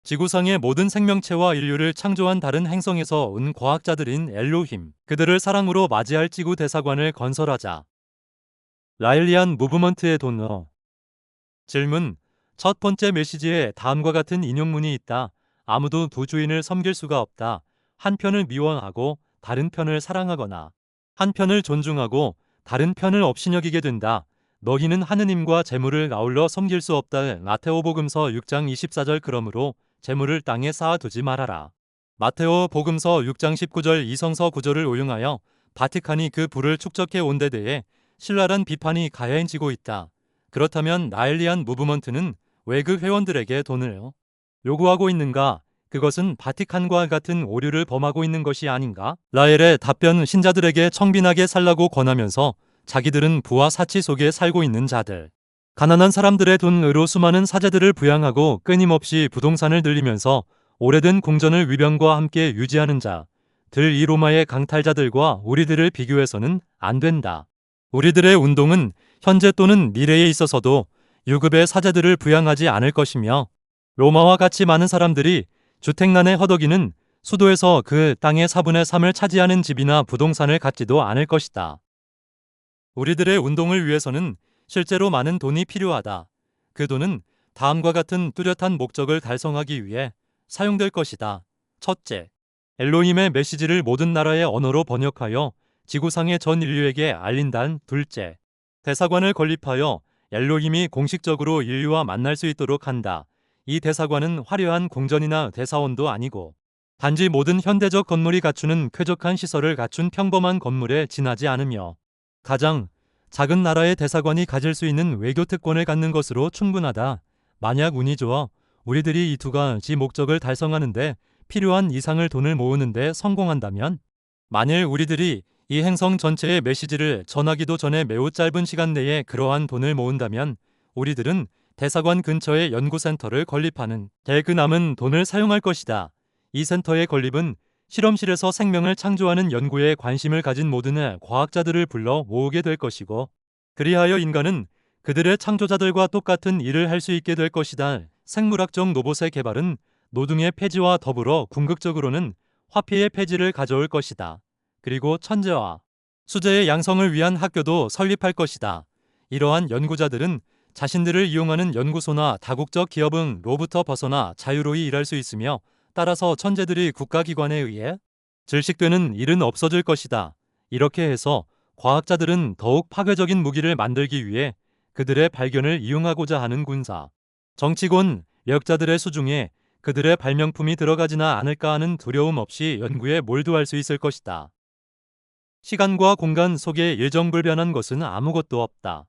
지구상의 모든 생명체와 인류를 창조한 다른 행성에서 온 과학자들인 엘로힘, 그들을 사랑으로 맞이할 지구 대사관을 건설하자. 라일리안 무브먼트의 돈어. 질문. 첫 번째 메시지에 다음과 같은 인용문이 있다. 아무도 두 주인을 섬길 수가 없다. 한 편을 미워하고 다른 편을 사랑하거나 한 편을 존중하고 다른 편을 업신여기게 된다. 너희는 하느님과 재물을 아울러 섬길 수 없다. 마테오복음서 6장 24절. 그러므로 재물을 땅에 쌓아두지 말아라. 마테오 복음서 6장 19절. 이성서 구절을 오용하여 바티칸이 그 부를 축적해 온 데 대해 신랄한 비판이 가해지고 있다. 그렇다면 라일리안 무브먼트는 왜 그 회원들에게 돈을 요구하고 있는가? 그것은 바티칸과 같은 오류를 범하고 있는 것이 아닌가? 라엘의 답변. 신자들에게 청빈하게 살라고 권하면서 자기들은 부와 사치 속에 살고 있는 자들, 가난한 사람들의 돈으로 수많은 사제들을 부양하고 끊임없이 부동산을 늘리면서 오래된 궁전을 위병과 함께 유지하는 자들, 이 로마의 강탈자들과 우리들을 비교해서는 안 된다. 우리들의 운동은 현재 또는 미래에 있어서도 유급의 사제들을 부양하지 않을 것이며, 로마와 같이 많은 사람들이 주택난에 허덕이는 수도에서 그 땅의 4분의 3을 차지하는 집이나 부동산을 갖지도 않을 것이다. 우리들의 운동을 위해서는 실제로 많은 돈이 필요하다. 그 돈은 다음과 같은 뚜렷한 목적을 달성하기 위해 사용될 것이다. 첫째, 엘로힘의 메시지를 모든 나라의 언어로 번역하여 지구상의 전 인류에게 알린다. 둘째, 대사관을 건립하여 엘로힘이 공식적으로 인류와 만날 수 있도록 한다. 이 대사관은 화려한 궁전이나 대사원도 아니고 단지 모든 현대적 건물이 갖추는 쾌적한 시설을 갖춘 평범한 건물에 지나지 않으며 가장 작은 나라의 대사관이 가질 수 있는 외교 특권을 갖는 것으로 충분하다. 만약 운이 좋아 우리들이 이 두 가지 목적을 달성하는데 필요한 이상을 돈을 모으는데 성공한다면, 만일 우리들이 이 행성 전체의 메시지를 전하기도 전에 매우 짧은 시간 내에 그러한 돈을 모은다면 우리들은 대사관 근처에 연구센터를 건립하는 데 그 남은 돈을 사용할 것이다. 이 센터의 건립은 실험실에서 생명을 창조하는 연구에 관심을 가진 모든 과학자들을 불러 모으게 될 것이고, 그리하여 인간은 그들의 창조자들과 똑같은 일을 할 수 있게 될 것이다. 생물학적 로봇의 개발은 노동의 폐지와 더불어 궁극적으로는 화폐의 폐지를 가져올 것이다. 그리고 천재와 수재의 양성을 위한 학교도 설립할 것이다. 이러한 연구자들은 자신들을 이용하는 연구소나 다국적 기업으로부터 벗어나 자유로이 일할 수 있으며, 따라서 천재들이 국가기관에 의해 질식되는 일은 없어질 것이다. 이렇게 해서 과학자들은 더욱 파괴적인 무기를 만들기 위해 그들의 발견을 이용하고자 하는 군사, 정치권, 역자들의 수중에 그들의 발명품이 들어가지나 않을까 하는 두려움 없이 연구에 몰두할 수 있을 것이다. 시간과 공간 속에 일정불변한 것은 아무것도 없다.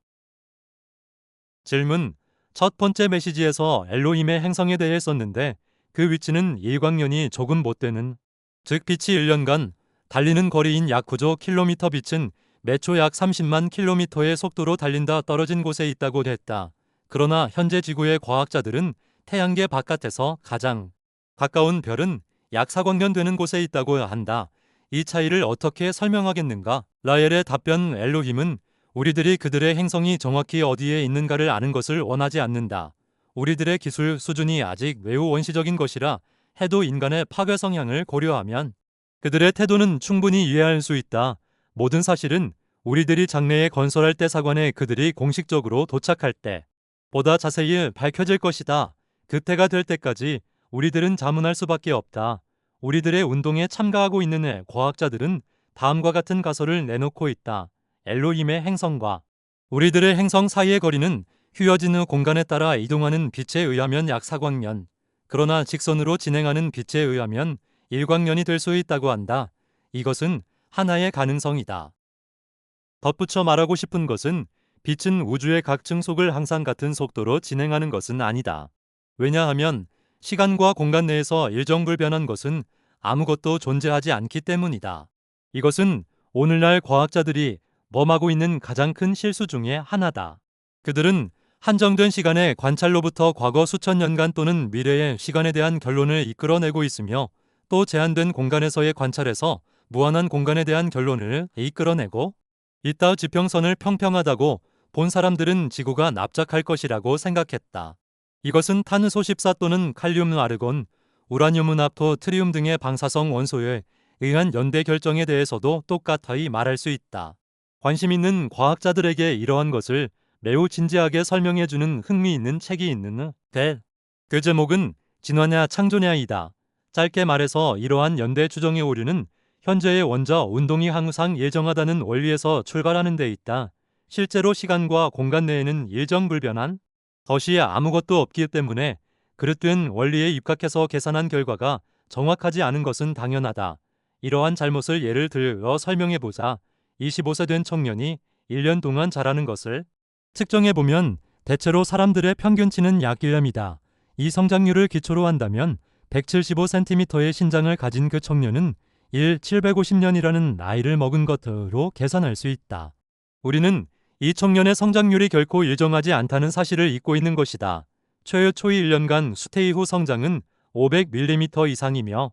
질문. 첫 번째 메시지에서 엘로힘의 행성에 대해 썼는데 그 위치는 일광년이 조금 못 되는, 즉 빛이 1년간 달리는 거리인 약 9조 킬로미터, 빛은 매초 약 30만 킬로미터의 속도로 달린다 떨어진 곳에 있다고 했다. 그러나 현재 지구의 과학자들은 태양계 바깥에서 가장 가까운 별은 약 4광년 되는 곳에 있다고 한다. 이 차이를 어떻게 설명하겠는가? 라엘의 답변. 엘로힘은 우리들이 그들의 행성이 정확히 어디에 있는가를 아는 것을 원하지 않는다. 우리들의 기술 수준이 아직 매우 원시적인 것이라 해도 인간의 파괴 성향을 고려하면 그들의 태도는 충분히 이해할 수 있다. 모든 사실은 우리들이 장래에 건설할 대사관에 그들이 공식적으로 도착할 때 보다 자세히 밝혀질 것이다. 그때가 될 때까지 우리들은 자문할 수밖에 없다. 우리들의 운동에 참가하고 있는 과학자들은 다음과 같은 가설을 내놓고 있다. 엘로힘의 행성과 우리들의 행성 사이의 거리는 휘어진 공간에 따라 이동하는 빛에 의하면 약 4광년, 그러나 직선으로 진행하는 빛에 의하면 1광년이 될 수 있다고 한다. 이것은 하나의 가능성이다. 덧붙여 말하고 싶은 것은 빛은 우주의 각 증속을 항상 같은 속도로 진행하는 것은 아니다. 왜냐하면 시간과 공간 내에서 일정불변한 것은 아무것도 존재하지 않기 때문이다. 이것은 오늘날 과학자들이 범하고 있는 가장 큰 실수 중에 하나다. 그들은 한정된 시간의 관찰로부터 과거 수천 년간 또는 미래의 시간에 대한 결론을 이끌어내고 있으며, 또 제한된 공간에서의 관찰에서 무한한 공간에 대한 결론을 이끌어내고 있다. 지평선을 평평하다고 본 사람들은 지구가 납작할 것이라고 생각했다. 이것은 탄소 14 또는 칼륨, 아르곤, 우라늄, 나토, 트리움 등의 방사성 원소에 의한 연대 결정에 대해서도 똑같이 말할 수 있다. 관심 있는 과학자들에게 이러한 것을 매우 진지하게 설명해주는 흥미있는 책이 있는 데. 그 제목은 진화냐 창조냐이다. 짧게 말해서 이러한 연대 추정의 오류는 현재의 원자 운동이 항상 일정하다는 원리에서 출발하는 데 있다. 실제로 시간과 공간 내에는 일정불변한 것이 아무것도 없기 때문에 그릇된 원리에 입각해서 계산한 결과가 정확하지 않은 것은 당연하다. 이러한 잘못을 예를 들어 설명해보자. 25세 된 청년이 1년 동안 자라는 것을 측정해보면 대체로 사람들의 평균치는 약 1년이다. 이 성장률을 기초로 한다면 175cm의 신장을 가진 그 청년은 750년이라는 나이를 먹은 것으로 계산할 수 있다. 우리는 이 청년의 성장률이 결코 일정하지 않다는 사실을 잊고 있는 것이다. 최초의 1년간 수태 이후 성장은 500mm 이상이며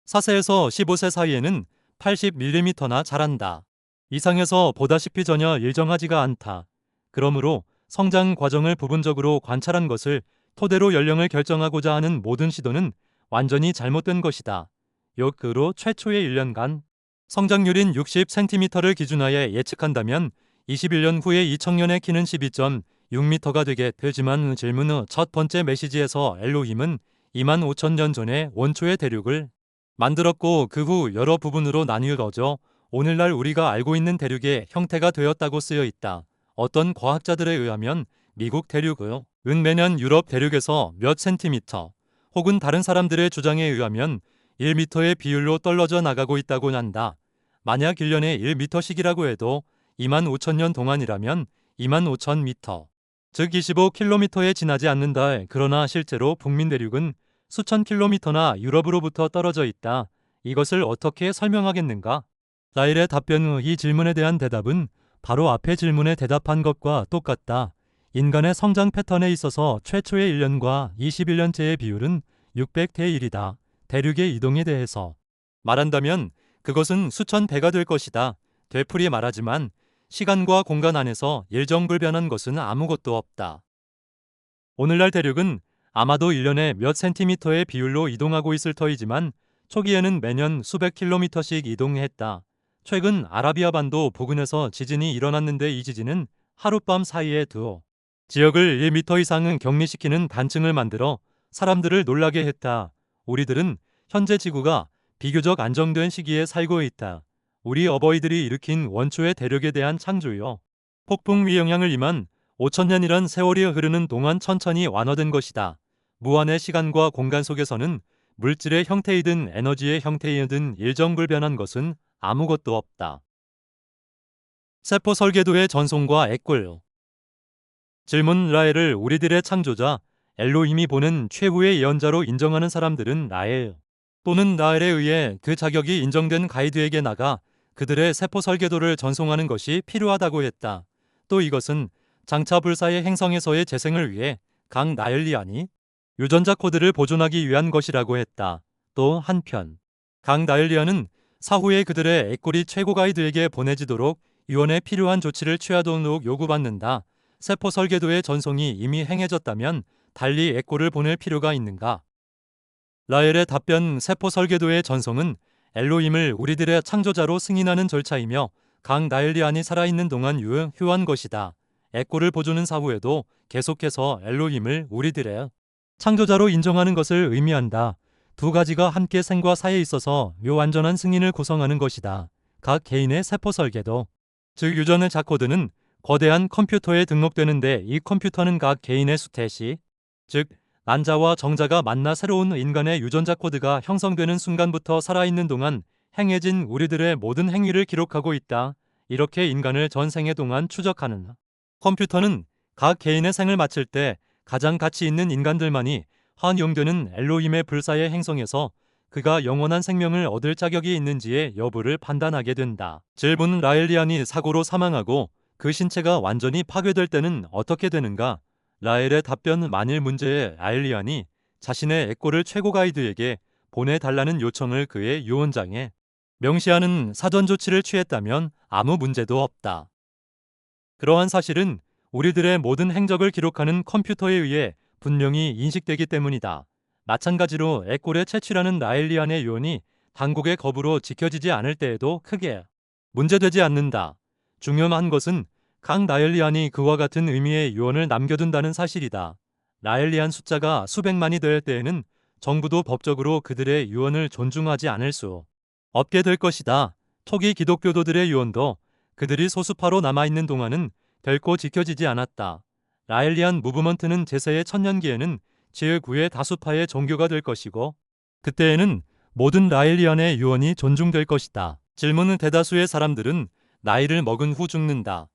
4세에서 15세 사이에는 80mm나 자란다. 이상에서 보다시피 전혀 일정하지가 않다. 그러므로 성장 과정을 부분적으로 관찰한 것을 토대로 연령을 결정하고자 하는 모든 시도는 완전히 잘못된 것이다. 역으로 최초의 1년간 성장률인 60cm를 기준하에 예측한다면 21년 후에 이 청년의 키는 12.6m가 되게 되지만 질문 후 첫 번째 메시지에서 엘로힘은 25,000년 전에 원초의 대륙을 만들었고 그 후 여러 부분으로 나뉘어져 오늘날 우리가 알고 있는 대륙의 형태가 되었다고 쓰여 있다. 어떤 과학자들에 의하면 미국 대륙은 매년 유럽 대륙에서 몇 센티미터 혹은 다른 사람들의 주장에 의하면 1m의 비율로 떨어져 나가고 있다고 한다. 만약 1년에 1m씩이라고 해도 25,000년 동안이라면 25,000m, 즉 25km에 지나지 않는다. 그러나 실제로 북미 대륙은 수천 킬로미터나 유럽으로부터 떨어져 있다. 이것을 어떻게 설명하겠는가? 라일의 답변 후 이 질문에 대한 대답은 바로 앞의 질문에 대답한 것과 똑같다. 인간의 성장 패턴에 있어서 최초의 1년과 21년째의 비율은 600대 1이다. 대륙의 이동에 대해서 말한다면 그것은 수천 배가 될 것이다. 되풀이 말하지만 시간과 공간 안에서 일정불변한 것은 아무것도 없다. 오늘날 대륙은 아마도 1년에 몇 센티미터의 비율로 이동하고 있을 터이지만 초기에는 매년 수백 킬로미터씩 이동했다. 최근 아라비아 반도 부근에서 지진이 일어났는데 이 지진은 하룻밤 사이에 두 지역을 1m 이상은 격리시키는 단층을 만들어 사람들을 놀라게 했다. 우리들은 현재 지구가 비교적 안정된 시기에 살고 있다. 우리 어버이들이 일으킨 원초의 대륙에 대한 창조요. 폭풍 영향을 임한 5,000년이란 세월이 흐르는 동안 천천히 완화된 것이다. 무한의 시간과 공간 속에서는 물질의 형태이든 에너지의 형태이든 일정불변한 것은 아무것도 없다. 세포 설계도의 전송과 액골. 질문 라헬을 우리들의 창조자 엘로힘이 보낸 최후의 예언자로 인정하는 사람들은 라헬 또는 라헬에 의해 그 자격이 인정된 가이드에게 나가 그들의 세포 설계도를 전송하는 것이 필요하다고 했다. 또 이것은 장차 불사의 행성에서의 재생을 위해 각 나엘리안이 유전자 코드를 보존하기 위한 것이라고 했다. 또 한편 각 나엘리안은 사후에 그들의 액골이 최고 가이드에게 보내지도록 유언에 필요한 조치를 취하도록 요구받는다. 세포 설계도의 전송이 이미 행해졌다면 달리 액골을 보낼 필요가 있는가? 라헬의 답변 세포 설계도의 전송은 엘로힘을 우리들의 창조자로 승인하는 절차이며 각 나엘리안이 살아있는 동안 유효한 것이다. 액골을 보존은 사후에도 계속해서 엘로힘을 우리들의 창조자로 인정하는 것을 의미한다. 두 가지가 함께 생과 사에 있어서 완전한 승인을 구성하는 것이다. 각 개인의 세포 설계도, 즉 유전의 자코드는 거대한 컴퓨터에 등록되는데 이 컴퓨터는 각 개인의 수태시, 즉 난자와 정자가 만나 새로운 인간의 유전자 코드가 형성되는 순간부터 살아있는 동안 행해진 우리들의 모든 행위를 기록하고 있다. 이렇게 인간을 전생애 동안 추적하는 컴퓨터는 각 개인의 생을 마칠 때 가장 가치 있는 인간들만이 환영되는 엘로힘의 불사의 행성에서 그가 영원한 생명을 얻을 자격이 있는지의 여부를 판단하게 된다. 질문 라엘리안이 사고로 사망하고 그 신체가 완전히 파괴될 때는 어떻게 되는가? 라헬의 답변 만일 문제의 라엘리안이 자신의 액골을 최고 가이드에게 보내달라는 요청을 그의 유언장에 명시하는 사전 조치를 취했다면 아무 문제도 없다. 그러한 사실은 우리들의 모든 행적을 기록하는 컴퓨터에 의해 분명히 인식되기 때문이다. 마찬가지로 에꼴의 채취라는 라엘리안의 유언이 당국의 겁으로 지켜지지 않을 때에도 크게 문제되지 않는다. 중요한 것은 각 라엘리안이 그와 같은 의미의 유언을 남겨둔다는 사실이다. 라엘리안 숫자가 수백만이 될 때에는 정부도 법적으로 그들의 유언을 존중하지 않을 수 없게 될 것이다. 초기 기독교도들의 유언도 그들이 소수파로 남아있는 동안은 결코 지켜지지 않았다. 라엘리안 무브먼트는 제세의 천년기에는 제9의 다수파의 종교가 될 것이고 그때에는 모든 라엘리안의 유언이 존중될 것이다. 질문은 대다수의 사람들은 나이를 먹은 후 죽는다.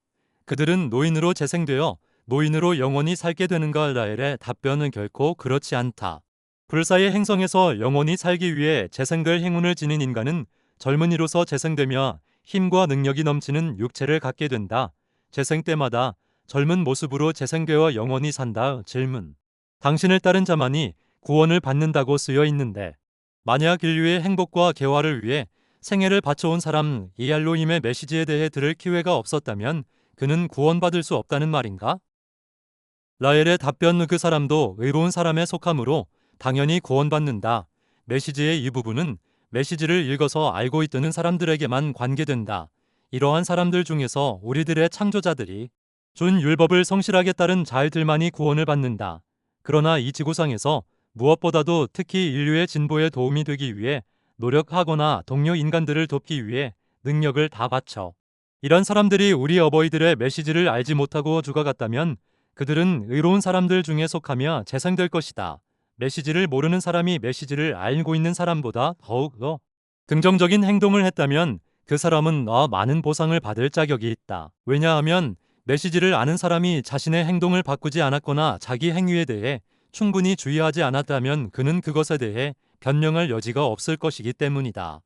그들은 노인으로 재생되어 노인으로 영원히 살게 되는가? 라엘의 답변은 결코 그렇지 않다. 불사의 행성에서 영원히 살기 위해 재생될 행운을 지닌 인간은 젊은이로서 재생되며 힘과 능력이 넘치는 육체를 갖게 된다. 재생 때마다 젊은 모습으로 재생되어 영원히 산다. 질문. 당신을 따른 자만이 구원을 받는다고 쓰여 있는데 만약 인류의 행복과 개화를 위해 생애를 바쳐온 사람 이알로힘의 메시지에 대해 들을 기회가 없었다면 그는 구원받을 수 없다는 말인가? 라엘의 답변. 그 사람도 의로운 사람에 속하므로 당연히 구원받는다. 메시지의 이 부분은 메시지를 읽어서 알고 있던 사람들에게만 관계된다. 이러한 사람들 중에서 우리들의 창조자들이 준 율법을 성실하게 따른 자들만이 구원을 받는다. 그러나 이 지구상에서 무엇보다도 특히 인류의 진보에 도움이 되기 위해 노력하거나 동료 인간들을 돕기 위해 능력을 다 바쳐 이런 사람들이 우리 어버이들의 메시지를 알지 못하고 죽어갔다면 그들은 의로운 사람들 중에 속하며 재생될 것이다. 메시지를 모르는 사람이 메시지를 알고 있는 사람보다 더욱 더 긍정적인 행동을 했다면 그 사람은 더 많은 보상을 받을 자격이 있다. 왜냐하면 메시지를 아는 사람이 자신의 행동을 바꾸지 않았거나 자기 행위에 대해 충분히 주의하지 않았다면 그는 그것에 대해 변명할 여지가 없을 것이기 때문이다.